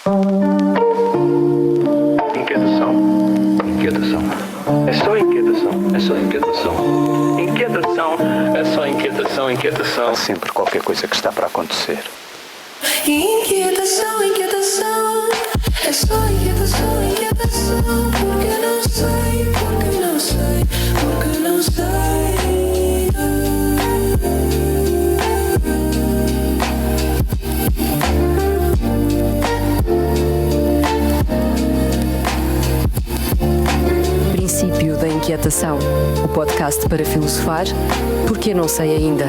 Inquietação. Inquietação. É só inquietação. É só inquietação. Inquietação. É só inquietação. Inquietação. Há sempre qualquer coisa que está para acontecer. Inquietação, inquietação. É só inquietação, inquietação. Porque não sei, porque não sei, porque não sei. Princípio da Inquietação, o podcast para filosofar, porque não sei ainda.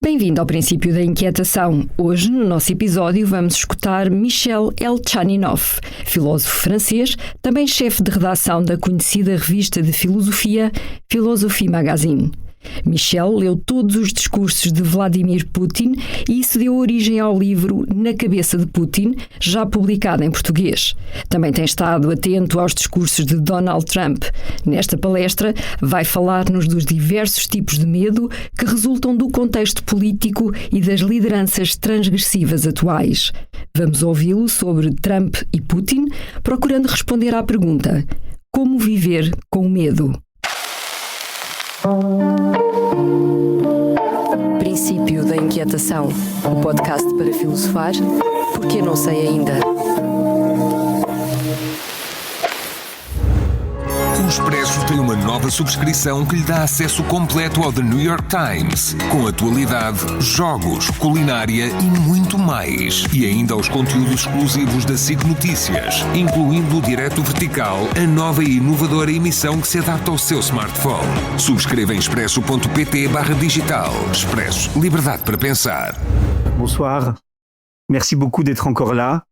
Bem-vindo ao Princípio da Inquietação. Hoje, no nosso episódio, vamos escutar Michel Elchaninoff, filósofo francês, também chefe de redação da conhecida revista de filosofia Philosophie Magazine. Michel leu todos os discursos de Vladimir Putin e isso deu origem ao livro Na Cabeça de Putin, já publicado em português. Também tem estado atento aos discursos de Donald Trump. Nesta palestra, vai falar-nos dos diversos tipos de medo que resultam do contexto político e das lideranças transgressivas atuais. Vamos ouvi-lo sobre Trump e Putin, procurando responder à pergunta: como viver com medo? Princípio da Inquietação, o podcast para filosofar, porque não sei ainda. O Expresso tem uma nova subscrição que lhe dá acesso completo ao The New York Times, com atualidade, jogos, culinária e muito mais. E ainda aos conteúdos exclusivos da SIC Notícias, incluindo o Direto Vertical, a nova e inovadora emissão que se adapta ao seu smartphone. Subscreva em expresso.pt/digital. Expresso. Liberdade para pensar. Bonsoir. Merci beaucoup d'être encore là.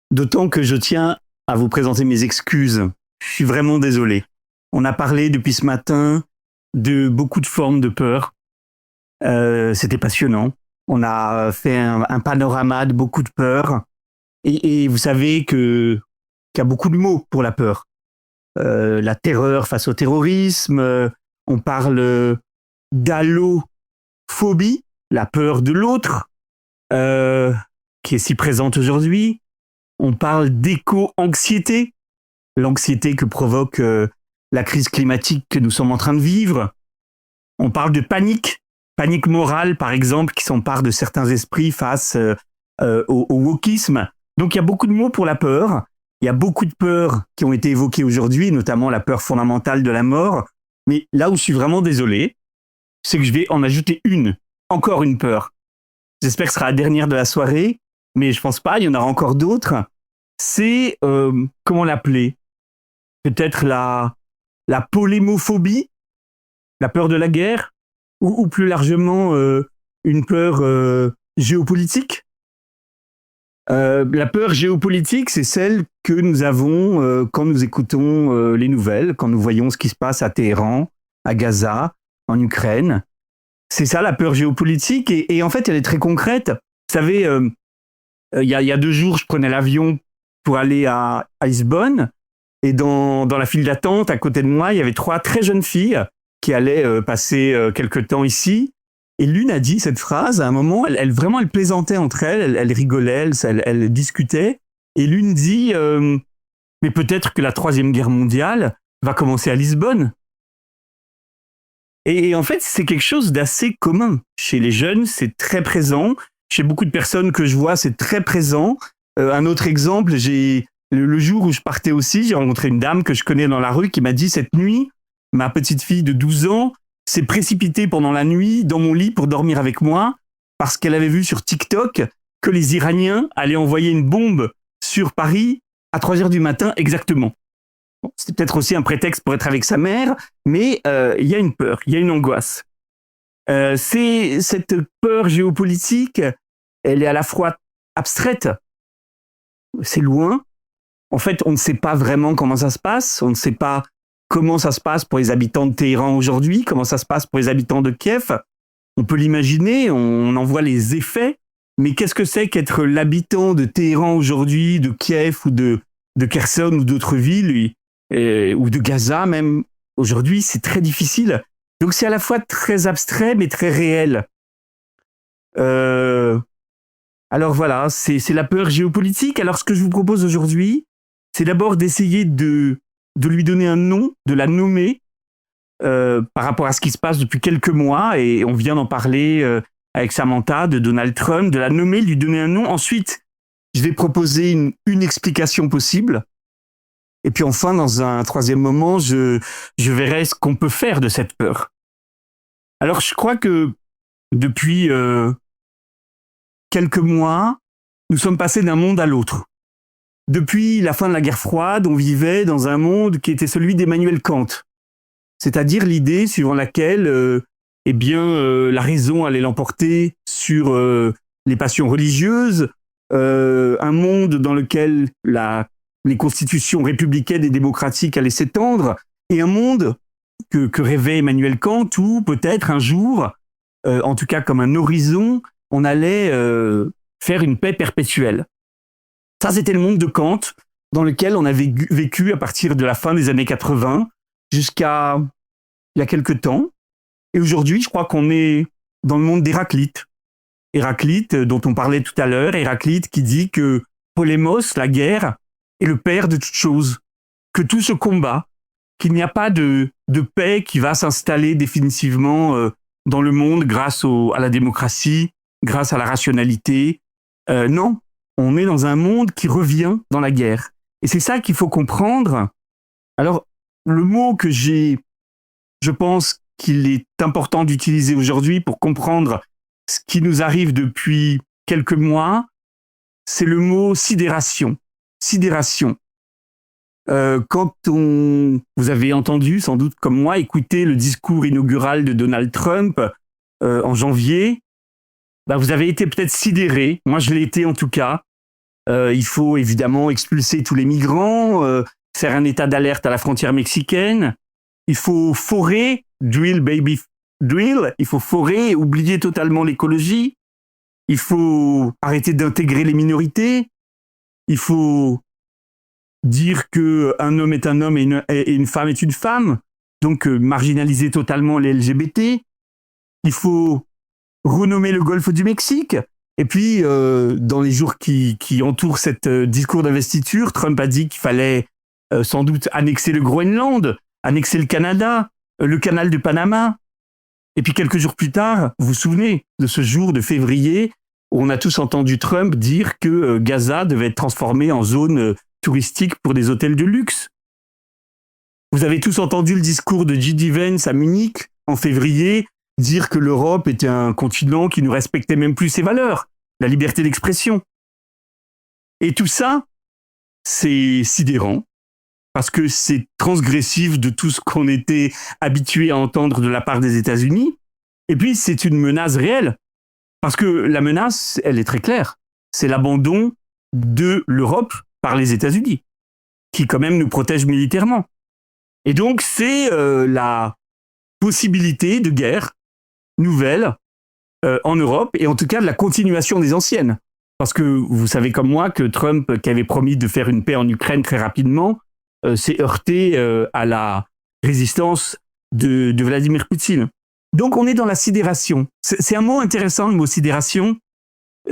D'autant que je tiens à vous présenter mes excuses. Je suis vraiment désolé. On a parlé depuis ce matin de beaucoup de formes de peur. C'était passionnant. On a fait un panorama de beaucoup de peurs. Et vous savez qu'il y a beaucoup de mots pour la peur. La terreur face au terrorisme. On parle d'allophobie, la peur de l'autre, qui est si présente aujourd'hui. On parle d'éco-anxiété, l'anxiété que provoque la crise climatique que nous sommes en train de vivre. On parle de panique morale par exemple, qui s'empare de certains esprits face au wokisme. Donc il y a beaucoup de mots pour la peur. Il y a beaucoup de peurs qui ont été évoquées aujourd'hui, notamment la peur fondamentale de la mort. Mais là où je suis vraiment désolé, c'est que je vais en ajouter encore une peur. J'espère que ce sera la dernière de la soirée. Mais je pense pas, il y en aura encore d'autres. C'est, comment l'appeler ? Peut-être la polémophobie, la peur de la guerre, ou plus largement une peur géopolitique. La peur géopolitique, c'est celle que nous avons quand nous écoutons les nouvelles, quand nous voyons ce qui se passe à Téhéran, à Gaza, en Ukraine. C'est ça la peur géopolitique, et en fait elle est très concrète. Vous savez, il y a 2 jours, je prenais l'avion pour aller à Lisbonne. Et dans la file d'attente, à côté de moi, il y avait 3 très jeunes filles qui allaient passer quelque temps ici. Et l'une a dit cette phrase, à un moment, elle plaisantait entre elles, elle rigolait, elle discutait. Et l'une dit mais peut-être que la 3e guerre mondiale va commencer à Lisbonne. Et en fait, c'est quelque chose d'assez commun. Chez les jeunes, c'est très présent. Chez beaucoup de personnes que je vois, c'est très présent. Un autre exemple, le jour où je partais aussi, j'ai rencontré une dame que je connais dans la rue qui m'a dit cette nuit, ma petite fille de 12 ans s'est précipitée pendant la nuit dans mon lit pour dormir avec moi parce qu'elle avait vu sur TikTok que les Iraniens allaient envoyer une bombe sur Paris à 3h du matin exactement. Bon, c'était peut-être aussi un prétexte pour être avec sa mère, mais il y a une peur, il y a une angoisse. C'est cette peur géopolitique, elle est à la fois abstraite, c'est loin. En fait, on ne sait pas vraiment comment ça se passe, on ne sait pas comment ça se passe pour les habitants de Téhéran aujourd'hui, comment ça se passe pour les habitants de Kiev. On peut l'imaginer, on en voit les effets, mais qu'est-ce que c'est qu'être l'habitant de Téhéran aujourd'hui, de Kiev ou de Kherson ou d'autres villes ? ou de Gaza même. Aujourd'hui, c'est très difficile. Donc c'est à la fois très abstrait mais très réel. Alors voilà, c'est la peur géopolitique. Alors ce que je vous propose aujourd'hui, c'est d'abord d'essayer de lui donner un nom, de la nommer par rapport à ce qui se passe depuis quelques mois, et on vient d'en parler avec Samantha, de Donald Trump, de la nommer, lui donner un nom. Ensuite, je vais proposer une explication possible. Et puis enfin, dans un troisième moment, je verrai ce qu'on peut faire de cette peur. Alors je crois que depuis quelques mois, nous sommes passés d'un monde à l'autre. Depuis la fin de la guerre froide, on vivait dans un monde qui était celui d'Emmanuel Kant, c'est-à-dire l'idée suivant laquelle la raison allait l'emporter sur les passions religieuses, un monde dans lequel les constitutions républicaines et démocratiques allaient s'étendre, et un monde que rêvait Emmanuel Kant où peut-être un jour, en tout cas comme un horizon, on allait faire une paix perpétuelle. Ça, c'était le monde de Kant, dans lequel on avait vécu à partir de la fin des années 80 jusqu'à il y a quelque temps. Et aujourd'hui, je crois qu'on est dans le monde d'Héraclite. Héraclite, dont on parlait tout à l'heure, Héraclite qui dit que Polémos, la guerre, est le père de toutes choses, que tout se combat, qu'il n'y a pas de paix qui va s'installer définitivement dans le monde grâce à la démocratie, grâce à la rationalité. Non, on est dans un monde qui revient dans la guerre. Et c'est ça qu'il faut comprendre. Alors, le mot que je pense qu'il est important d'utiliser aujourd'hui pour comprendre ce qui nous arrive depuis quelques mois, c'est le mot sidération. Sidération. Quand vous avez entendu, sans doute comme moi, écouter le discours inaugural de Donald Trump en janvier, vous avez été peut-être sidéré. Moi, je l'ai été en tout cas. Il faut évidemment expulser tous les migrants, faire un état d'alerte à la frontière mexicaine. Il faut forer, drill baby drill. Il faut forer et oublier totalement l'écologie. Il faut arrêter d'intégrer les minorités. Il faut dire qu'un homme est un homme et une femme est une femme. Donc marginaliser totalement les LGBT. Il faut renommer le golfe du Mexique. Et puis, dans les jours qui entourent cette discours d'investiture, Trump a dit qu'il fallait sans doute annexer le Groenland, annexer le Canada, le canal du Panama. Et puis quelques jours plus tard, vous vous souvenez de ce jour de février où on a tous entendu Trump dire que Gaza devait être transformé en zone touristique pour des hôtels de luxe. Vous avez tous entendu le discours de J.D. Vance à Munich en février, dire que l'Europe était un continent qui ne respectait même plus ses valeurs, la liberté d'expression. Et tout ça, c'est sidérant, parce que c'est transgressif de tout ce qu'on était habitué à entendre de la part des États-Unis. Et puis, c'est une menace réelle, parce que la menace, elle est très claire. C'est l'abandon de l'Europe par les États-Unis, qui quand même nous protègent militairement. Et donc, c'est la possibilité de guerre nouvelle en Europe, et en tout cas de la continuation des anciennes. Parce que vous savez comme moi que Trump, qui avait promis de faire une paix en Ukraine très rapidement, s'est heurté à la résistance de Vladimir Poutine. Donc on est dans la sidération. C'est un mot intéressant, le mot sidération.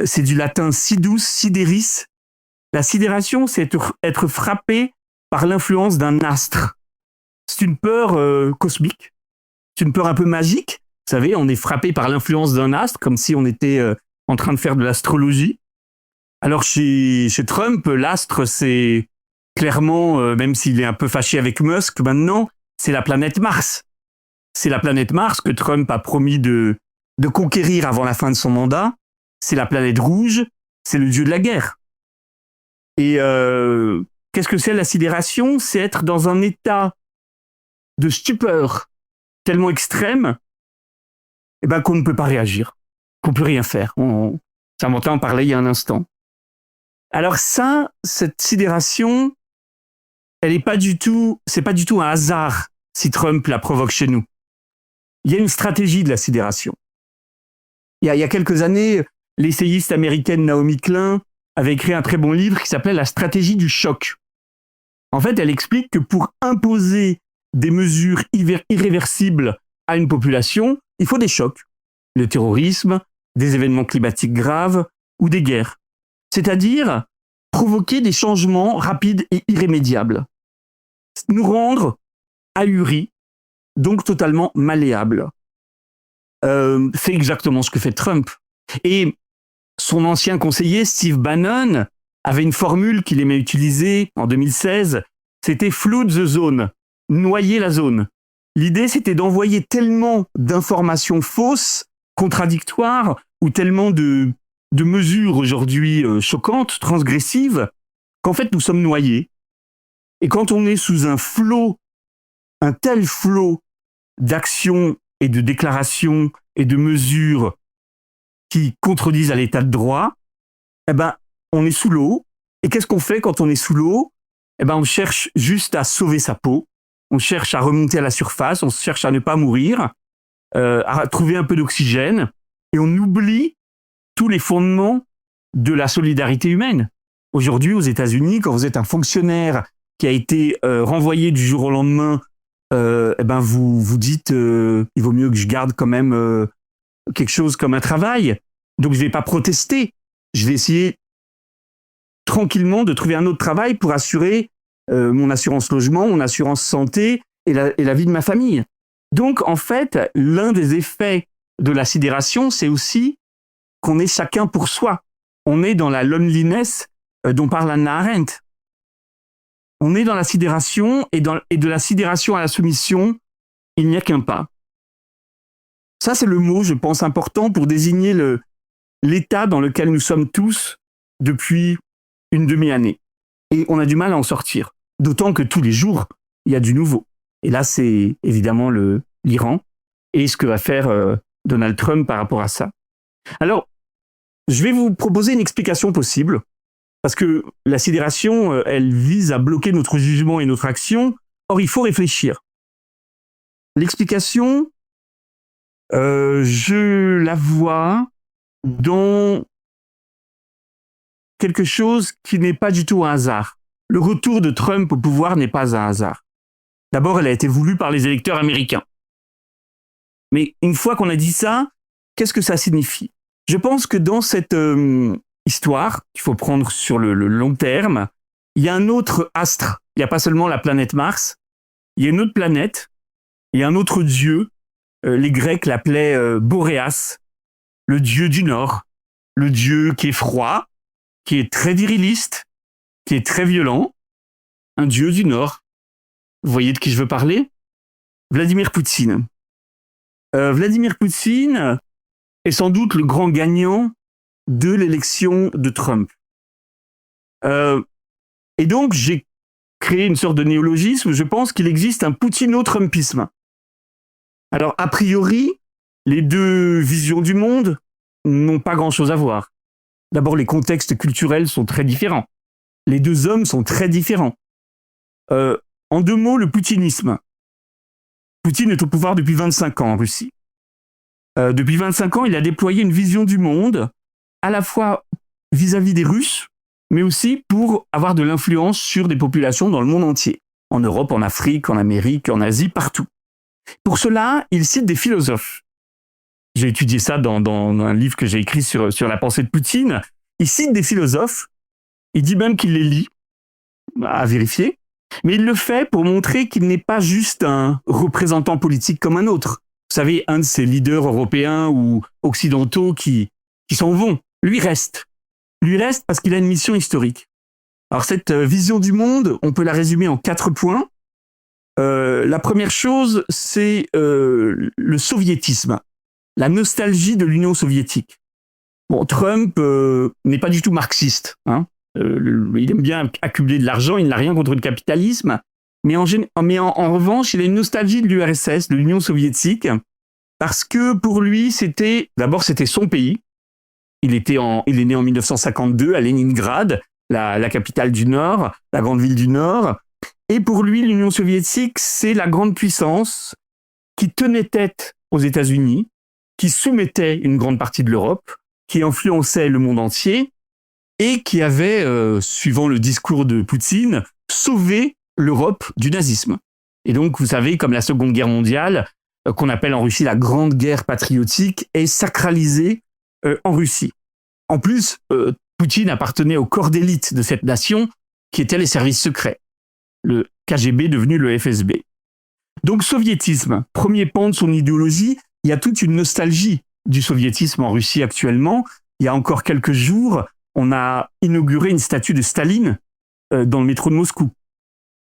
C'est du latin sidus, sideris. La sidération, c'est être frappé par l'influence d'un astre. C'est une peur cosmique. C'est une peur un peu magique. Vous savez, on est frappé par l'influence d'un astre, comme si on était en train de faire de l'astrologie. Alors chez Trump, l'astre, c'est clairement, même s'il est un peu fâché avec Musk maintenant, c'est la planète Mars. C'est la planète Mars que Trump a promis de conquérir avant la fin de son mandat. C'est la planète rouge, c'est le dieu de la guerre. Et qu'est-ce que c'est la sidération ? C'est être dans un état de stupeur tellement extrême qu'on ne peut pas réagir, qu'on ne peut rien faire. Samantha en parlait il y a un instant. Alors ça, cette sidération, c'est pas du tout un hasard si Trump la provoque chez nous. Il y a une stratégie de la sidération. Il y a quelques années, l'essayiste américaine Naomi Klein avait écrit un très bon livre qui s'appelait La stratégie du choc. En fait, elle explique que pour imposer des mesures irréversibles à une population, il faut des chocs. Le terrorisme, des événements climatiques graves ou des guerres. C'est-à-dire provoquer des changements rapides et irrémédiables. Nous rendre ahuris, donc totalement malléables. C'est exactement ce que fait Trump. Et son ancien conseiller, Steve Bannon, avait une formule qu'il aimait utiliser en 2016, c'était « flood the zone », noyer la zone. L'idée, c'était d'envoyer tellement d'informations fausses, contradictoires, ou tellement de mesures aujourd'hui choquantes, transgressives, qu'en fait, nous sommes noyés. Et quand on est sous un tel flot d'actions et de déclarations et de mesures qui contredisent à l'état de droit, eh ben, on est sous l'eau. Et qu'est-ce qu'on fait quand on est sous l'eau? Eh ben, on cherche juste à sauver sa peau. On cherche à remonter à la surface. On cherche à ne pas mourir, à trouver un peu d'oxygène. Et on oublie tous les fondements de la solidarité humaine. Aujourd'hui, aux États-Unis, quand vous êtes un fonctionnaire qui a été renvoyé du jour au lendemain, eh ben, vous dites il vaut mieux que je garde quand même quelque chose comme un travail. Donc, je vais pas protester. Je vais essayer tranquillement de trouver un autre travail pour assurer mon assurance logement, mon assurance santé et la vie de ma famille. Donc, en fait, l'un des effets de la sidération, c'est aussi qu'on est chacun pour soi. On est dans la loneliness dont parle Hannah Arendt. On est dans la sidération et de la sidération à la soumission, il n'y a qu'un pas. Ça, c'est le mot, je pense, important pour désigner l'état dans lequel nous sommes tous depuis une demi-année. Et on a du mal à en sortir. D'autant que tous les jours, il y a du nouveau. Et là, c'est évidemment l'Iran et ce que va faire Donald Trump par rapport à ça. Alors, je vais vous proposer une explication possible, parce que la sidération, elle vise à bloquer notre jugement et notre action. Or, il faut réfléchir. L'explication, je la vois dans quelque chose qui n'est pas du tout un hasard. Le retour de Trump au pouvoir n'est pas un hasard. D'abord, elle a été voulue par les électeurs américains. Mais une fois qu'on a dit ça, qu'est-ce que ça signifie? Je pense que dans cette histoire, qu'il faut prendre sur le long terme, il y a un autre astre. Il n'y a pas seulement la planète Mars, il y a une autre planète, il y a un autre dieu. Les Grecs l'appelaient Boréas, le dieu du Nord, le dieu qui est froid, qui est très viriliste, qui est très violent, un dieu du Nord. Vous voyez de qui je veux parler? Vladimir Poutine. Vladimir Poutine est sans doute le grand gagnant de l'élection de Trump. Et donc, j'ai créé une sorte de néologisme. Je pense qu'il existe un poutino-trumpisme. Alors, a priori, les deux visions du monde n'ont pas grand-chose à voir. D'abord, les contextes culturels sont très différents. Les deux hommes sont très différents. En deux mots, le poutinisme. Poutine est au pouvoir depuis 25 ans en Russie. Depuis 25 ans, il a déployé une vision du monde, à la fois vis-à-vis des Russes, mais aussi pour avoir de l'influence sur des populations dans le monde entier. En Europe, en Afrique, en Amérique, en Asie, partout. Pour cela, il cite des philosophes. J'ai étudié ça dans un livre que j'ai écrit sur la pensée de Poutine. Il cite des philosophes. Il dit même qu'il les lit, à vérifier. Mais il le fait pour montrer qu'il n'est pas juste un représentant politique comme un autre. Vous savez, un de ces leaders européens ou occidentaux qui s'en vont. Lui reste. Lui reste parce qu'il a une mission historique. Alors cette vision du monde, on peut la résumer en 4 points. La première chose, c'est le soviétisme, la nostalgie de l'Union soviétique. Bon, Trump n'est pas du tout marxiste. Hein. Il aime bien accumuler de l'argent, il n'a rien contre le capitalisme. Mais en revanche, il a une nostalgie de l'URSS, de l'Union soviétique, parce que pour lui, c'était son pays. Il est né en 1952 à Leningrad, la capitale du Nord, la grande ville du Nord. Et pour lui, l'Union soviétique, c'est la grande puissance qui tenait tête aux États-Unis, qui soumettait une grande partie de l'Europe, qui influençait le monde entier et qui avait, suivant le discours de Poutine, sauvé l'Europe du nazisme. Et donc, vous savez, comme la Seconde Guerre mondiale, qu'on appelle en Russie la Grande Guerre patriotique, est sacralisée en Russie. En plus, Poutine appartenait au corps d'élite de cette nation, qui étaient les services secrets, le KGB devenu le FSB. Donc, soviétisme, premier pan de son idéologie, il y a toute une nostalgie du soviétisme en Russie actuellement. Il y a encore quelques jours, on a inauguré une statue de Staline dans le métro de Moscou.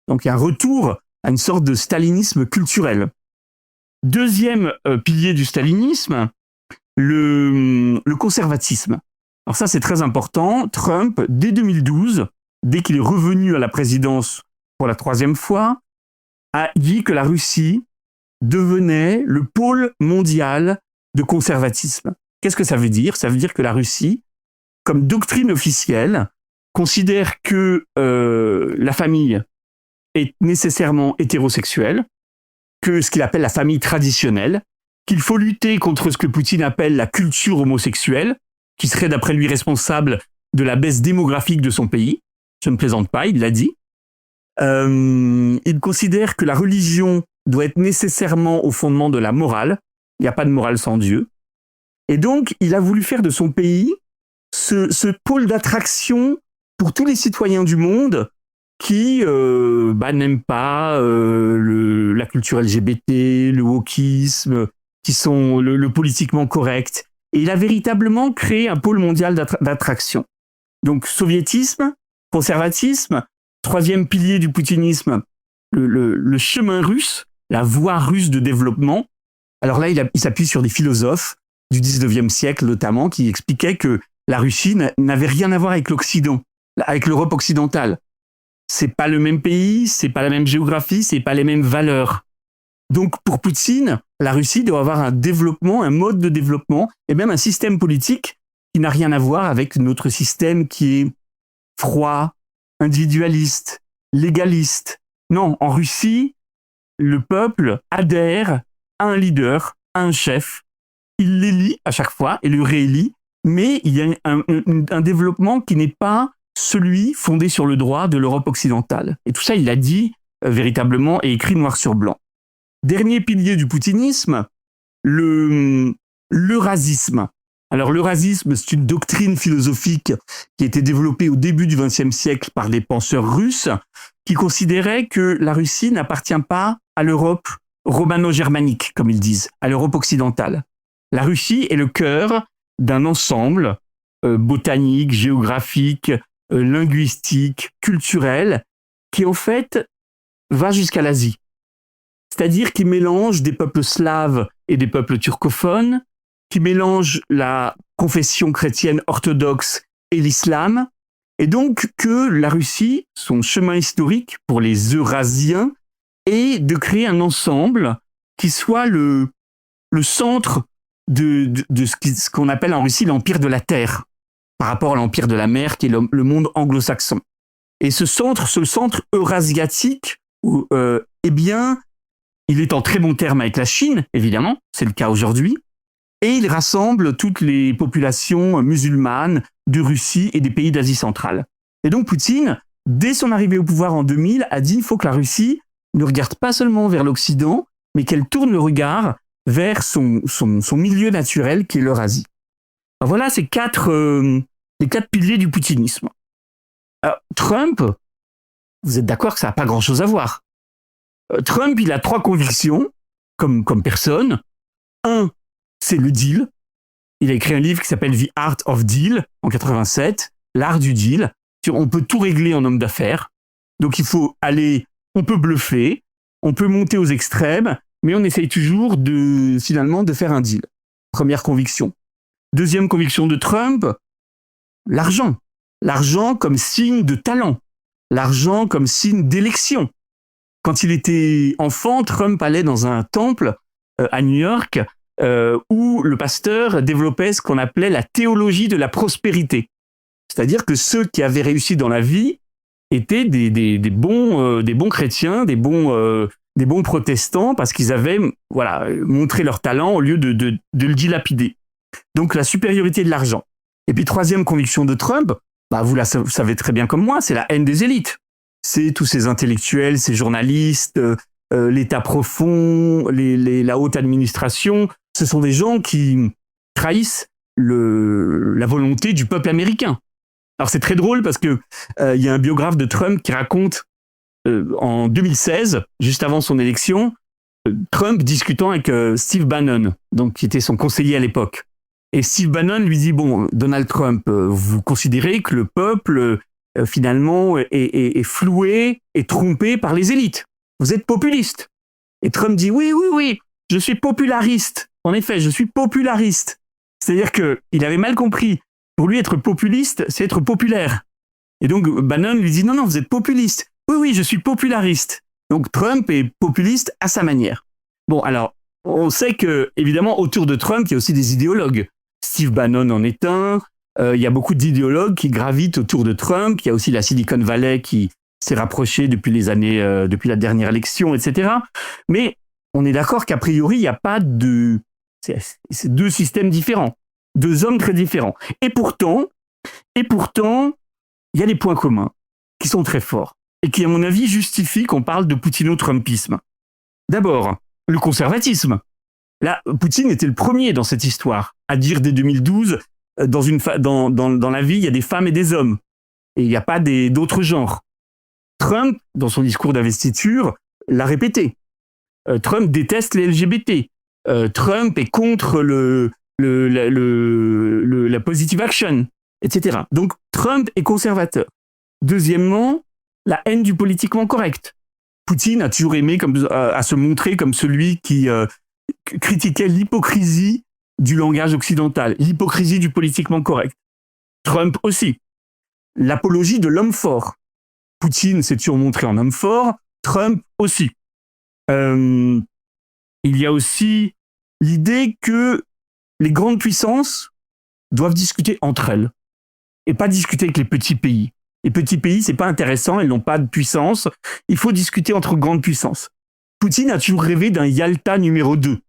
Donc, il y a un retour à une sorte de stalinisme culturel. Deuxième pilier du stalinisme, le conservatisme. Alors ça, c'est très important. Trump, dès 2012, dès qu'il est revenu à la présidence pour la 3e fois, a dit que la Russie devenait le pôle mondial de conservatisme. Qu'est-ce que ça veut dire ? Ça veut dire que la Russie, comme doctrine officielle, considère que la famille est nécessairement hétérosexuelle, que ce qu'il appelle la famille traditionnelle, qu'il faut lutter contre ce que Poutine appelle la culture homosexuelle, qui serait d'après lui responsable de la baisse démographique de son pays. Je ne plaisante pas, il l'a dit. Il considère que la religion doit être nécessairement au fondement de la morale. Il n'y a pas de morale sans Dieu. Et donc, il a voulu faire de son pays ce pôle d'attraction pour tous les citoyens du monde qui n'aiment pas la culture LGBT, le wokisme, qui sont le politiquement correct. Et il a véritablement créé un pôle mondial d'attraction. Donc, soviétisme, conservatisme, 3e pilier du poutinisme, le chemin russe, la voie russe de développement. Alors là, il s'appuie sur des philosophes du 19e siècle notamment, qui expliquaient que la Russie n'avait rien à voir avec l'Occident, avec l'Europe occidentale. C'est pas le même pays, c'est pas la même géographie, c'est pas les mêmes valeurs. Donc pour Poutine, la Russie doit avoir un développement, un mode de développement, et même un système politique qui n'a rien à voir avec notre système qui est froid, individualiste, légaliste. Non, en Russie, le peuple adhère à un leader, à un chef. Il l'élit à chaque fois et le réélit, mais il y a un développement qui n'est pas celui fondé sur le droit de l'Europe occidentale. Et tout ça, il l'a dit véritablement et écrit noir sur blanc. Dernier pilier du poutinisme, l'eurasisme. Alors l'eurasisme, c'est une doctrine philosophique qui a été développée au début du XXe siècle par des penseurs russes qui considéraient que la Russie n'appartient pas à l'Europe romano-germanique, comme ils disent, à l'Europe occidentale. La Russie est le cœur d'un ensemble botanique, géographique, linguistique, culturel, qui en fait va jusqu'à l'Asie. C'est-à-dire qui mélange des peuples slaves et des peuples turcophones, qui mélange la confession chrétienne orthodoxe et l'islam, et donc que la Russie, son chemin historique pour les Eurasiens, est de créer un ensemble qui soit le centre de ce qu'on appelle en Russie l'empire de la terre, par rapport à l'empire de la mer qui est le monde anglo-saxon. Et ce centre eurasiatique, eh bien, il est en très bon terme avec la Chine, évidemment, c'est le cas aujourd'hui, et il rassemble toutes les populations musulmanes de Russie et des pays d'Asie centrale. Et donc Poutine, dès son arrivée au pouvoir en 2000, a dit qu'il faut que la Russie ne regarde pas seulement vers l'Occident, mais qu'elle tourne le regard vers son milieu naturel qui est l'Eurasie. Alors voilà les quatre piliers du poutinisme. Alors, Trump, vous êtes d'accord que ça n'a pas grand-chose à voir. Trump, il a 3 convictions, comme personne. 1, c'est le deal. Il a écrit un livre qui s'appelle The Art of Deal, en 87, l'art du deal. On peut tout régler en homme d'affaires. Donc on peut bluffer, on peut monter aux extrêmes, mais on essaye toujours finalement de faire un deal. Première conviction. Deuxième conviction de Trump, l'argent. L'argent comme signe de talent. L'argent comme signe d'élection. Quand il était enfant, Trump allait dans un temple à New York où le pasteur développait ce qu'on appelait la théologie de la prospérité. C'est-à-dire que ceux qui avaient réussi dans la vie étaient des bons chrétiens, des bons protestants, parce qu'ils avaient montré leur talent au lieu de le dilapider. Donc la supériorité de l'argent. Et puis 3e conviction de Trump, vous savez très bien comme moi, c'est la haine des élites. c'est tous ces intellectuels, ces journalistes, l'État profond, la haute administration. Ce sont des gens qui trahissent la volonté du peuple américain. Alors c'est très drôle parce que il y a un biographe de Trump qui raconte en 2016, juste avant son élection, Trump discutant avec Steve Bannon, donc qui était son conseiller à l'époque. Et Steve Bannon lui dit, bon, Donald Trump, vous considérez que le peuple, finalement, est floué et trompé par les élites. Vous êtes populiste. Et Trump dit, oui, je suis populariste. En effet, je suis populariste. C'est-à-dire qu'il avait mal compris. Pour lui, être populiste, c'est être populaire. Et donc, Bannon lui dit, non, vous êtes populiste. Oui, je suis populariste. Donc, Trump est populiste à sa manière. Bon, alors, on sait que, évidemment, autour de Trump, il y a aussi des idéologues. Steve Bannon en est un. Il y a beaucoup d'idéologues qui gravitent autour de Trump. Il y a aussi la Silicon Valley qui s'est rapprochée depuis la dernière élection, etc. Mais on est d'accord qu'a priori, il n'y a pas de... C'est deux systèmes différents, deux hommes très différents. Et pourtant, il y a des points communs qui sont très forts et qui, à mon avis, justifient qu'on parle de poutino-trumpisme. D'abord, le conservatisme. Là, Poutine était le premier dans cette histoire à dire dès 2012, dans la vie, il y a des femmes et des hommes. Et il n'y a pas d'autres genres. Trump, dans son discours d'investiture, l'a répété. Trump déteste les LGBT. Trump est contre la positive action, etc. Donc, Trump est conservateur. Deuxièmement, la haine du politiquement correct. Poutine a toujours aimé à se montrer comme celui qui critiquait l'hypocrisie du langage occidental, l'hypocrisie du politiquement correct. Trump aussi. L'apologie de l'homme fort. Poutine s'est toujours montré en homme fort, Trump aussi. Il y a aussi l'idée que les grandes puissances doivent discuter entre elles et pas discuter avec les petits pays. Les petits pays, c'est pas intéressant, ils n'ont pas de puissance. Il faut discuter entre grandes puissances. Poutine a toujours rêvé d'un Yalta numéro 2.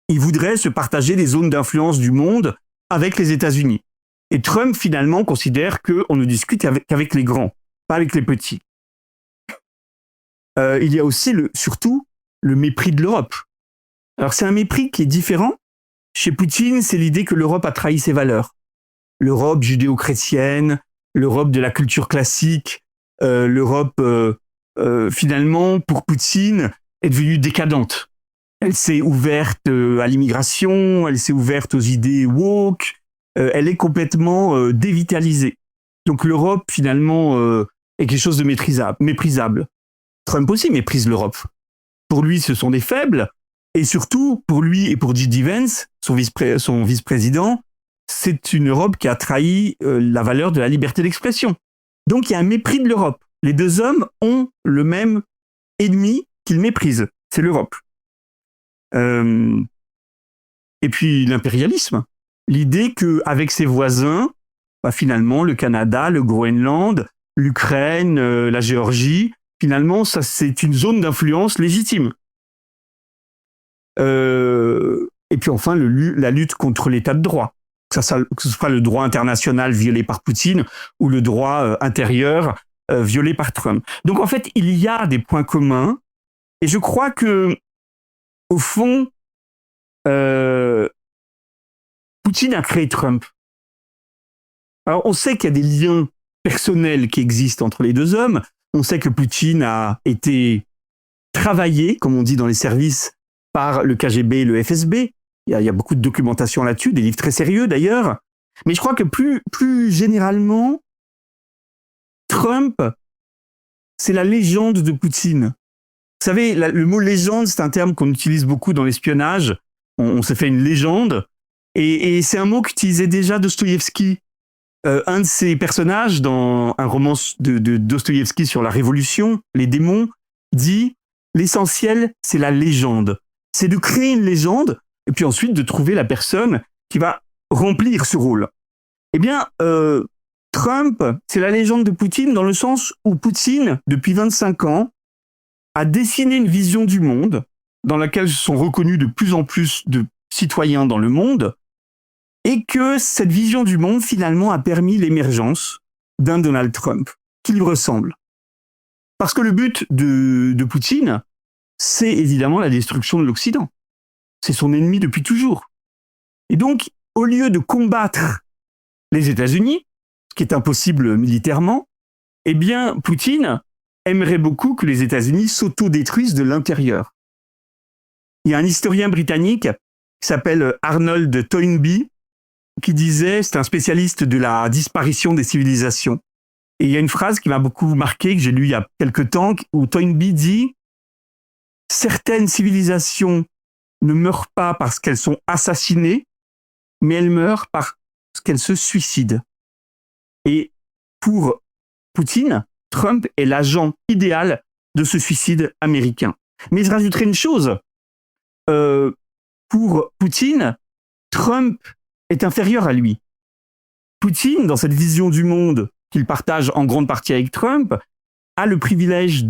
Il voudrait se partager les zones d'influence du monde avec les États-Unis. Et Trump, finalement, considère qu'on ne discute qu'avec les grands, pas avec les petits. Il y a aussi, surtout, le mépris de l'Europe. Alors, c'est un mépris qui est différent. Chez Poutine, c'est l'idée que l'Europe a trahi ses valeurs. L'Europe judéo-chrétienne, l'Europe de la culture classique, l'Europe, finalement, pour Poutine, est devenue décadente. Elle s'est ouverte à l'immigration, elle s'est ouverte aux idées woke, elle est complètement dévitalisée. Donc l'Europe, finalement, est quelque chose de méprisable. Trump aussi méprise l'Europe. Pour lui, ce sont des faibles, et surtout, pour lui et pour J.D. Vance, son vice-président, c'est une Europe qui a trahi la valeur de la liberté d'expression. Donc il y a un mépris de l'Europe. Les deux hommes ont le même ennemi qu'ils méprisent, c'est l'Europe. Et puis l'impérialisme. L'idée qu'avec ses voisins, finalement, le Canada, le Groenland, l'Ukraine, la Géorgie, finalement, ça c'est une zone d'influence légitime. Et puis enfin, la lutte contre l'état de droit. Que ce soit le droit international violé par Poutine ou le droit intérieur violé par Trump. Donc en fait, il y a des points communs et je crois que au fond, Poutine a créé Trump. Alors on sait qu'il y a des liens personnels qui existent entre les deux hommes. On sait que Poutine a été travaillé, comme on dit dans les services, par le KGB et le FSB. Il y a beaucoup de documentation là-dessus, des livres très sérieux d'ailleurs. Mais je crois que plus généralement, Trump, c'est la légende de Poutine. Vous savez, le mot légende, c'est un terme qu'on utilise beaucoup dans l'espionnage. On s'est fait une légende. Et c'est un mot qu'utilisait déjà Dostoïevski. Un de ses personnages, dans un roman de Dostoïevski sur la Révolution, Les démons, dit « L'essentiel, c'est la légende. C'est de créer une légende et puis ensuite de trouver la personne qui va remplir ce rôle. » Eh bien, Trump, c'est la légende de Poutine dans le sens où Poutine, depuis 25 ans, a dessiné une vision du monde dans laquelle sont reconnus de plus en plus de citoyens dans le monde et que cette vision du monde, finalement, a permis l'émergence d'un Donald Trump qui lui ressemble. Parce que le but de Poutine, c'est évidemment la destruction de l'Occident. C'est son ennemi depuis toujours. Et donc, au lieu de combattre les États-Unis, ce qui est impossible militairement, eh bien, Poutine aimerait beaucoup que les États-Unis s'autodétruisent de l'intérieur. Il y a un historien britannique qui s'appelle Arnold Toynbee qui disait, c'est un spécialiste de la disparition des civilisations. Et il y a une phrase qui m'a beaucoup marqué, que j'ai lue il y a quelque temps, où Toynbee dit « Certaines civilisations ne meurent pas parce qu'elles sont assassinées, mais elles meurent parce qu'elles se suicident. » Et pour Poutine, Trump est l'agent idéal de ce suicide américain. Mais je rajouterai une chose. Pour Poutine, Trump est inférieur à lui. Poutine, dans cette vision du monde qu'il partage en grande partie avec Trump, a le privilège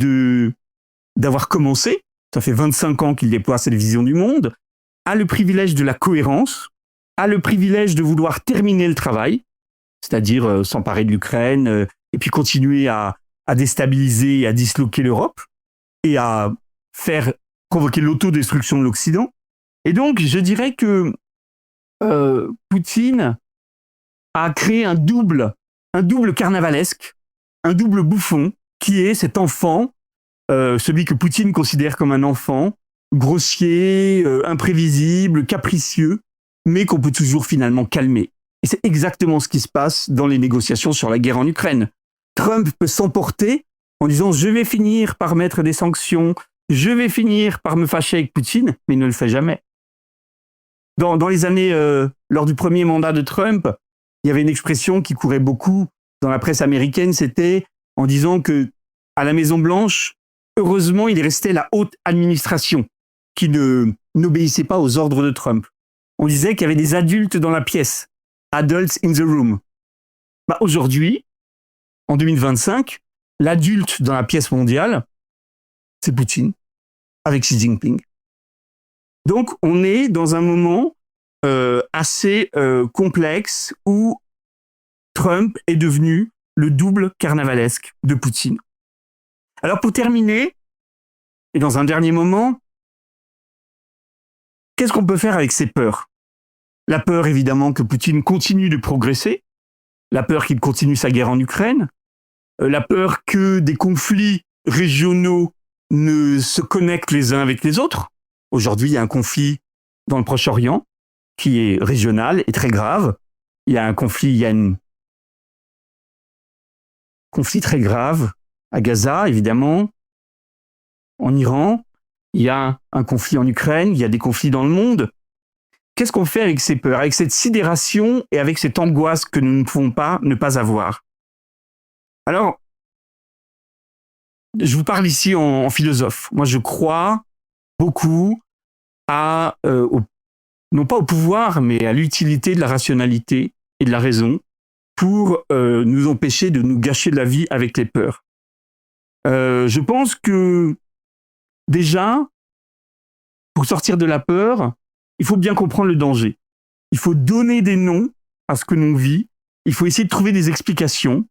d'avoir commencé, ça fait 25 ans qu'il déploie cette vision du monde, a le privilège de la cohérence, a le privilège de vouloir terminer le travail, c'est-à-dire s'emparer de l'Ukraine et puis continuer à déstabiliser et à disloquer l'Europe et à provoquer l'autodestruction de l'Occident. Et donc, je dirais que Poutine a créé un double carnavalesque, un double bouffon, qui est cet enfant, celui que Poutine considère comme un enfant, grossier, imprévisible, capricieux, mais qu'on peut toujours finalement calmer. Et c'est exactement ce qui se passe dans les négociations sur la guerre en Ukraine. Trump peut s'emporter en disant « je vais finir par mettre des sanctions, je vais finir par me fâcher avec Poutine », mais il ne le fait jamais. Dans les années, lors du premier mandat de Trump, il y avait une expression qui courait beaucoup dans la presse américaine, c'était en disant que à la Maison-Blanche, heureusement, il est resté la haute administration qui n'obéissait pas aux ordres de Trump. On disait qu'il y avait des adultes dans la pièce, adults in the room. Aujourd'hui, en 2025, l'adulte dans la pièce mondiale, c'est Poutine, avec Xi Jinping. Donc, on est dans un moment assez complexe où Trump est devenu le double carnavalesque de Poutine. Alors, pour terminer, et dans un dernier moment, qu'est-ce qu'on peut faire avec ces peurs ? La peur, évidemment, que Poutine continue de progresser, la peur qu'il continue sa guerre en Ukraine, la peur que des conflits régionaux ne se connectent les uns avec les autres. Aujourd'hui, il y a un conflit dans le Proche-Orient qui est régional et très grave. Il y a un conflit très grave à Gaza, évidemment, en Iran. Il y a un conflit en Ukraine, il y a des conflits dans le monde. Qu'est-ce qu'on fait avec ces peurs, avec cette sidération et avec cette angoisse que nous ne pouvons pas ne pas avoir ? Alors, je vous parle ici en philosophe. Moi, je crois beaucoup non pas au pouvoir, mais à l'utilité de la rationalité et de la raison pour nous empêcher de nous gâcher de la vie avec les peurs. Je pense que déjà, pour sortir de la peur, il faut bien comprendre le danger. Il faut donner des noms à ce que l'on vit. Il faut essayer de trouver des explications.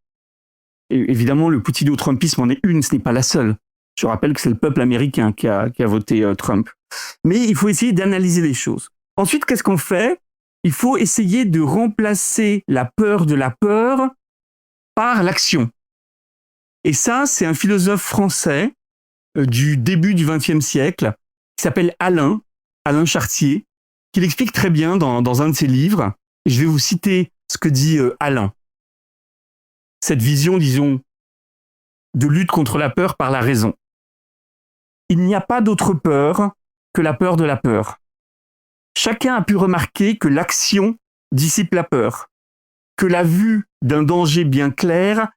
Et évidemment, le poutino-trumpisme en est une, ce n'est pas la seule. Je rappelle que c'est le peuple américain qui a voté Trump. Mais il faut essayer d'analyser les choses. Ensuite, qu'est-ce qu'on fait ? Il faut essayer de remplacer la peur de la peur par l'action. Et ça, c'est un philosophe français du début du XXe siècle qui s'appelle Alain Chartier, qui l'explique très bien dans un de ses livres. Et je vais vous citer ce que dit Alain. Cette vision, disons, de lutte contre la peur par la raison. Il n'y a pas d'autre peur que la peur de la peur. Chacun a pu remarquer que l'action dissipe la peur, que la vue d'un danger bien clair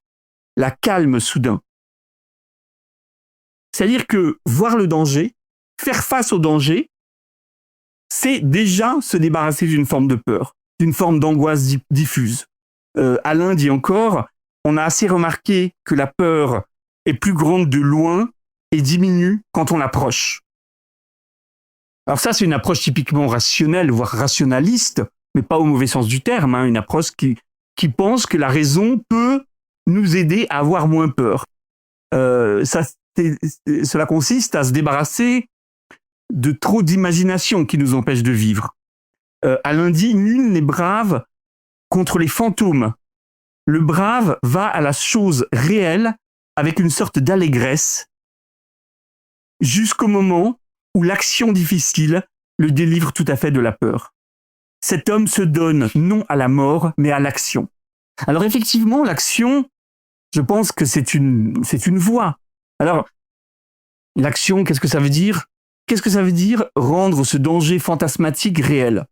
la calme soudain. C'est-à-dire que voir le danger, faire face au danger, c'est déjà se débarrasser d'une forme de peur, d'une forme d'angoisse diffuse. Alain dit encore, on a assez remarqué que la peur est plus grande de loin et diminue quand on l'approche. Alors ça, c'est une approche typiquement rationnelle, voire rationaliste, mais pas au mauvais sens du terme, une approche qui pense que la raison peut nous aider à avoir moins peur. Cela consiste à se débarrasser de trop d'imagination qui nous empêche de vivre. Alain dit, nul n'est brave contre les fantômes. Le brave va à la chose réelle avec une sorte d'allégresse jusqu'au moment où l'action difficile le délivre tout à fait de la peur. Cet homme se donne non à la mort, mais à l'action. Alors effectivement, l'action, je pense que c'est une voie. Alors, l'action, qu'est-ce que ça veut dire ? Qu'est-ce que ça veut dire rendre ce danger fantasmatique réel ?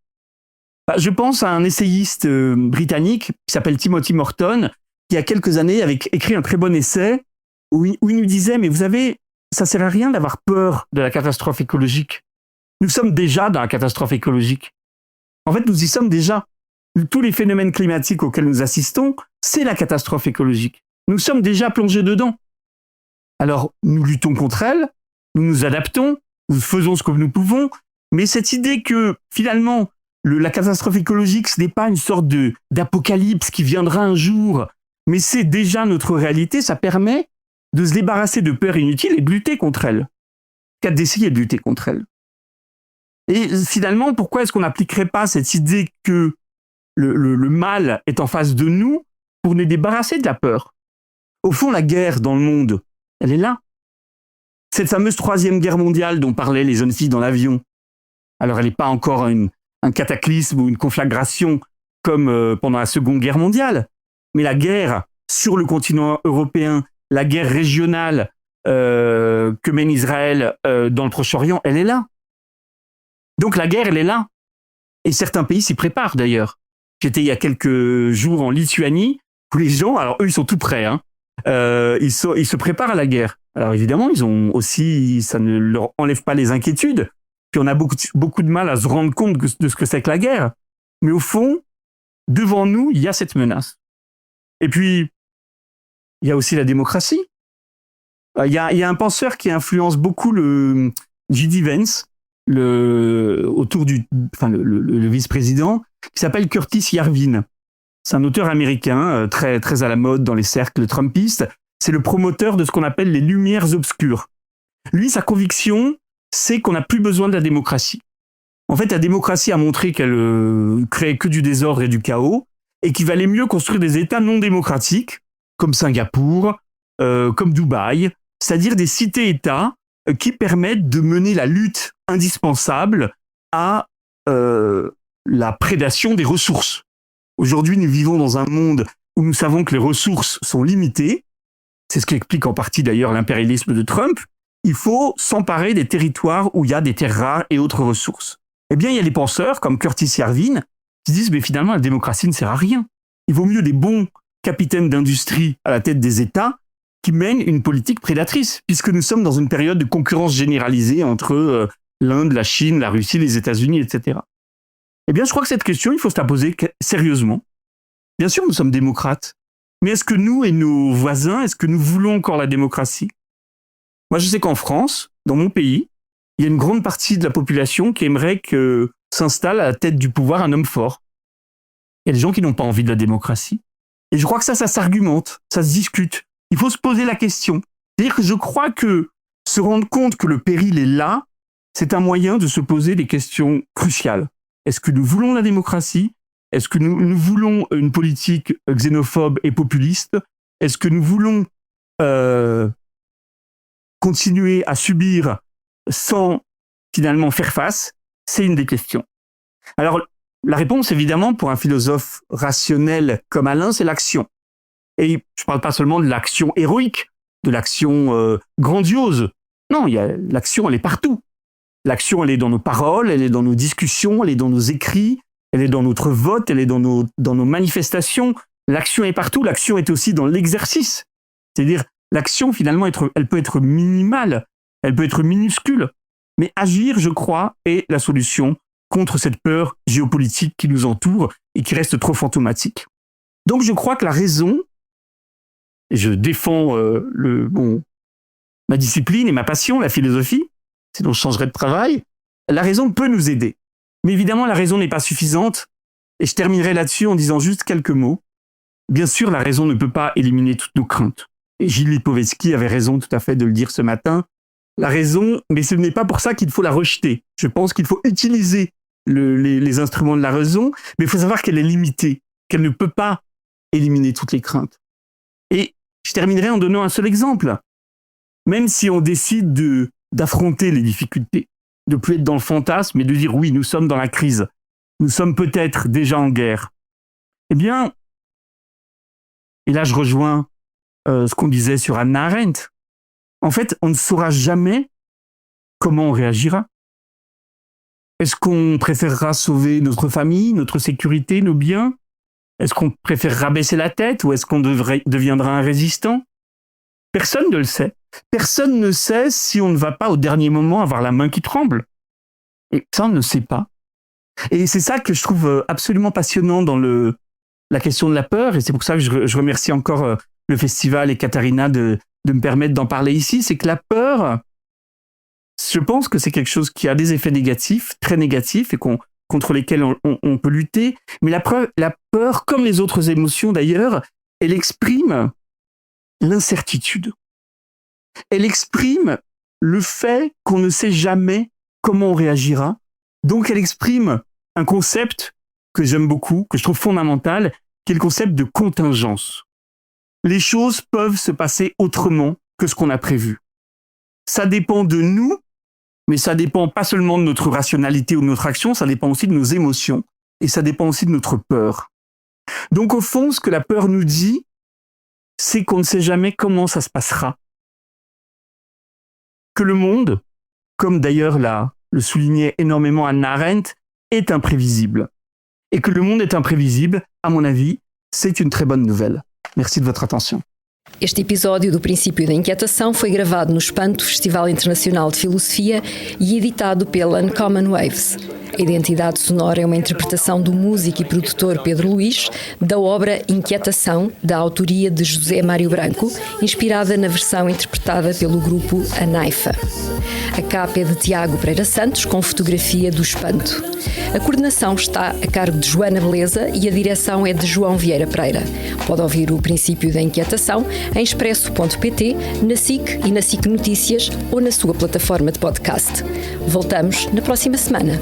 Je pense à un essayiste britannique qui s'appelle Timothy Morton, qui il y a quelques années avait écrit un très bon essai où il nous disait « Mais vous savez, ça ne sert à rien d'avoir peur de la catastrophe écologique. Nous sommes déjà dans la catastrophe écologique. En fait, nous y sommes déjà. Tous les phénomènes climatiques auxquels nous assistons, c'est la catastrophe écologique. Nous sommes déjà plongés dedans. Alors, nous luttons contre elle, nous nous adaptons, nous faisons ce que nous pouvons, mais cette idée que, finalement, la catastrophe écologique, ce n'est pas une sorte d'apocalypse qui viendra un jour, mais c'est déjà notre réalité, ça permet de se débarrasser de peurs inutiles et de lutter contre elle. D'essayer de lutter contre elle. Et finalement, pourquoi est-ce qu'on n'appliquerait pas cette idée que le mal est en face de nous pour nous débarrasser de la peur ? Au fond, la guerre dans le monde, elle est là. Cette fameuse 3e guerre mondiale dont parlaient les jeunes filles dans l'avion. Alors, elle n'est pas encore un cataclysme ou une conflagration comme pendant la Seconde Guerre mondiale, mais la guerre sur le continent européen, la guerre régionale que mène Israël dans le Proche-Orient, elle est là. Donc la guerre, elle est là. Et certains pays s'y préparent d'ailleurs. J'étais il y a quelques jours en Lituanie, où les gens, alors eux, ils sont tout prêts, hein, ils se préparent à la guerre. Alors évidemment, ils ont aussi, ça ne leur enlève pas les inquiétudes, puis on a beaucoup de mal à se rendre compte de ce que c'est que la guerre. Mais au fond, devant nous, il y a cette menace. Et puis, il y a aussi la démocratie. Il y a un penseur qui influence beaucoup le J.D. Vance, le vice-président, qui s'appelle Curtis Yarvin. C'est un auteur américain très, très à la mode dans les cercles trumpistes. C'est le promoteur de ce qu'on appelle les lumières obscures. Lui, sa conviction, c'est qu'on n'a plus besoin de la démocratie. En fait, la démocratie a montré qu'elle créait que du désordre et du chaos, et qu'il valait mieux construire des États non démocratiques, comme Singapour, comme Dubaï, c'est-à-dire des cités-États qui permettent de mener la lutte indispensable à la prédation des ressources. Aujourd'hui, nous vivons dans un monde où nous savons que les ressources sont limitées. C'est ce qui explique en partie d'ailleurs l'impérialisme de Trump. Il faut s'emparer des territoires où il y a des terres rares et autres ressources. Eh bien, il y a des penseurs comme Curtis Yarvin qui disent « mais finalement, la démocratie ne sert à rien. Il vaut mieux des bons capitaines d'industrie à la tête des États qui mènent une politique prédatrice, puisque nous sommes dans une période de concurrence généralisée entre l'Inde, la Chine, la Russie, les États-Unis, etc. » Eh bien, je crois que cette question, il faut se la poser sérieusement. Bien sûr, nous sommes démocrates, mais est-ce que nous et nos voisins, est-ce que nous voulons encore la démocratie ? Moi, je sais qu'en France, dans mon pays, il y a une grande partie de la population qui aimerait que s'installe à la tête du pouvoir un homme fort. Il y a des gens qui n'ont pas envie de la démocratie. Et je crois que ça s'argumente, ça se discute. Il faut se poser la question. C'est-à-dire que je crois que se rendre compte que le péril est là, c'est un moyen de se poser des questions cruciales. Est-ce que nous voulons la démocratie ? Est-ce que nous voulons une politique xénophobe et populiste ? Est-ce que nous voulons continuer à subir sans finalement faire face ? C'est une des questions. Alors, la réponse, évidemment, pour un philosophe rationnel comme Alain, c'est l'action. Et je ne parle pas seulement de l'action héroïque, de l'action grandiose. Non, l'action, elle est partout. L'action, elle est dans nos paroles, elle est dans nos discussions, elle est dans nos écrits, elle est dans notre vote, elle est dans nos manifestations. L'action est partout, l'action est aussi dans l'exercice. C'est-à-dire, l'action, finalement, elle peut être minimale, elle peut être minuscule. Mais agir, je crois, est la solution contre cette peur géopolitique qui nous entoure et qui reste trop fantomatique. Donc, je crois que la raison, et je défends ma discipline et ma passion, la philosophie, sinon je changerais de travail, la raison peut nous aider. Mais évidemment, la raison n'est pas suffisante. Et je terminerai là-dessus en disant juste quelques mots. Bien sûr, la raison ne peut pas éliminer toutes nos craintes. Et Gilles Lipovetsky avait raison tout à fait de le dire ce matin. La raison, mais ce n'est pas pour ça qu'il faut la rejeter. Je pense qu'il faut utiliser les instruments de la raison, mais il faut savoir qu'elle est limitée, qu'elle ne peut pas éliminer toutes les craintes. Et je terminerai en donnant un seul exemple. Même si on décide d'affronter les difficultés, de ne plus être dans le fantasme, mais de dire oui, nous sommes dans la crise, nous sommes peut-être déjà en guerre, eh bien, et là je rejoins ce qu'on disait sur Hannah Arendt, en fait, on ne saura jamais comment on réagira. Est-ce qu'on préférera sauver notre famille, notre sécurité, nos biens? Est-ce qu'on préférera baisser la tête ou est-ce qu'on deviendra un résistant? Personne ne le sait. Personne ne sait si on ne va pas au dernier moment avoir la main qui tremble. Et ça, on ne sait pas. Et c'est ça que je trouve absolument passionnant dans la question de la peur. Et c'est pour ça que je remercie encore le festival et Katharina de me permettre d'en parler ici. C'est que la peur, je pense que c'est quelque chose qui a des effets négatifs, très négatifs, et contre lesquels on peut lutter. Mais la peur, comme les autres émotions d'ailleurs, elle exprime l'incertitude. Elle exprime le fait qu'on ne sait jamais comment on réagira. Donc elle exprime un concept que j'aime beaucoup, que je trouve fondamental, qui est le concept de contingence. Les choses peuvent se passer autrement que ce qu'on a prévu. Ça dépend de nous, mais ça dépend pas seulement de notre rationalité ou de notre action, ça dépend aussi de nos émotions et ça dépend aussi de notre peur. Donc au fond, ce que la peur nous dit, c'est qu'on ne sait jamais comment ça se passera. Que le monde, comme d'ailleurs le soulignait énormément Hannah Arendt, est imprévisible. Et que le monde est imprévisible, à mon avis, c'est une très bonne nouvelle. Merci de votre attention. Este episódio do Princípio da Inquietação foi gravado no Espanto Festival Internacional de Filosofia e editado pela Uncommon Waves. A identidade sonora é uma interpretação do músico e produtor Pedro Luís da obra Inquietação, da autoria de José Mário Branco, inspirada na versão interpretada pelo grupo A Naifa. A capa é de Tiago Pereira Santos, com fotografia do Espanto. A coordenação está a cargo de Joana Beleza e a direção é de João Vieira Pereira. Pode ouvir o Princípio da Inquietação em expresso.pt, na SIC e na SIC Notícias ou na sua plataforma de podcast. Voltamos na próxima semana.